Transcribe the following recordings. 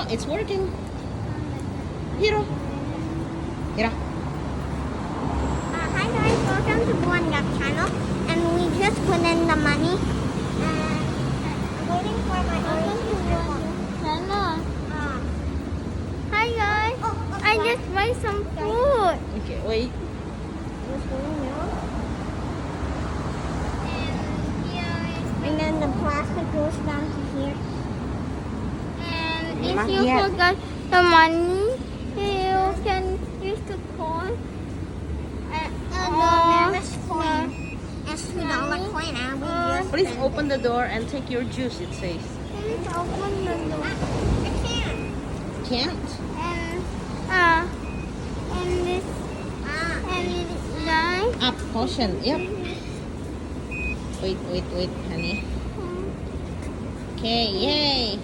Oh, it's working. Hiro. Hiro. Hi guys, welcome to Buwan Gap channel. And we just put in the money. And I'm waiting for my orange Hello. Hi guys. I just buy some food. Okay, wait. And then the plastic goes down to here. And Not if you yet. forgot the money, you can use the coin. There's coin. It's $2 coin and we just Please spent open the door and take your juice, it says. Please open the door. I can't. Can't? And this and this guy. Up, caution. Yep. Wait, honey. Okay, yay.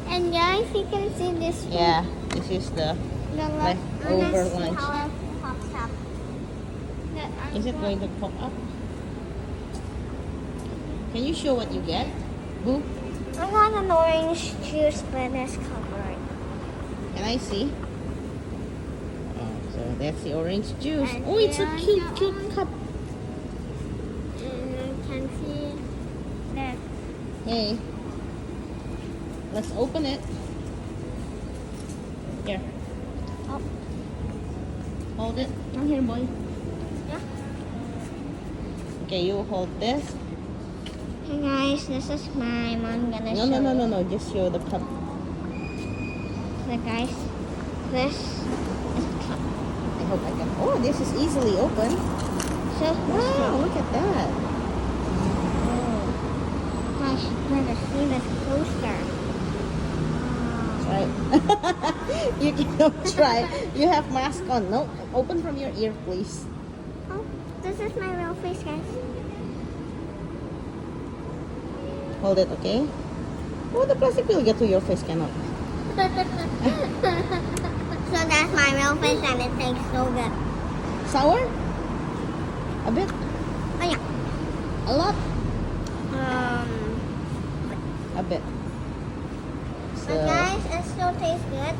And guys, you can see this. Yeah, this is the The leftover lunch. How it pops up. Is it going to pop up? Can you show what you get? Boo? I got an orange juice, but it's covered. Can I see? Oh, so that's the orange juice. And Oh, it's a there's cute the cup. And you can see that. Hey, let's open it. Here. Oh. Hold it. Come here, boy. Yeah. Okay, you hold this. Hey guys, this is mine. I'm gonna show No. Just show the cup. So guys, this is the cup. I hope I can. Oh, this is easily open. So Wow, look at that. gosh, you're gonna see this poster. Right. You can try. You have mask on. No, open from your ear, please. Oh, this is my real face, guys. Hold it, okay? Oh, the plastic will get to your face, cannot. So that's my real face, and it tastes so good. Sour? A bit? Oh yeah. A lot? A bit. But guys, it still tastes good.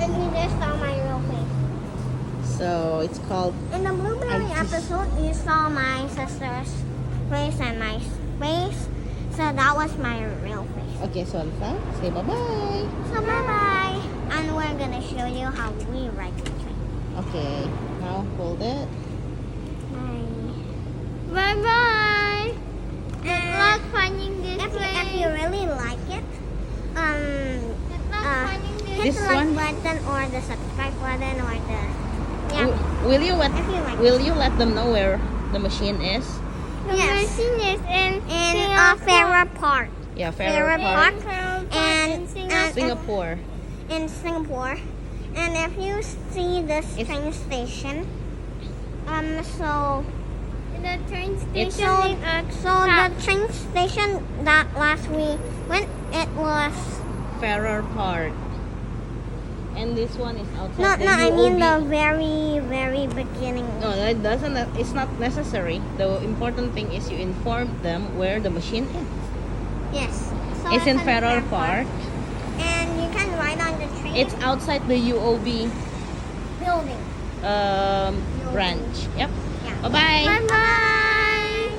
And you just saw my real face. So it's called. In the blueberry episode, you saw my sister's face and my face. So that was my real face. Okay, so Alpha, say bye-bye. So bye-bye. And we're going to show you how we write the train. Okay, now hold it. Bye bye. Good luck finding this If place. you really like it, Good luck finding this. hit This the like one? button or the subscribe button or the Will you let If you like Will you let them know where the machine is? The Yes. machine is in in Farrer Park Yeah, Farrer Farrer Park. Park, and Singapore. in Singapore. And if you see this It's- train station, so The train It's- station is the train station that last we went, it was Farrer Park. And this one is outside no, the I UOB. mean the very beginning. No, it doesn't. It's not necessary. The important thing is you inform them where the machine is. Yes, so It's in on Farrer Park. and you can ride on the train It's outside the UOB building. branch. Yep. Yeah. Bye bye. Bye bye.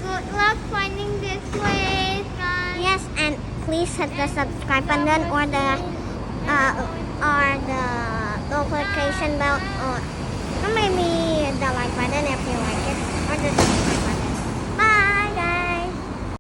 Good luck finding this place, guys. Yes, and please hit the subscribe button or the notification bell or maybe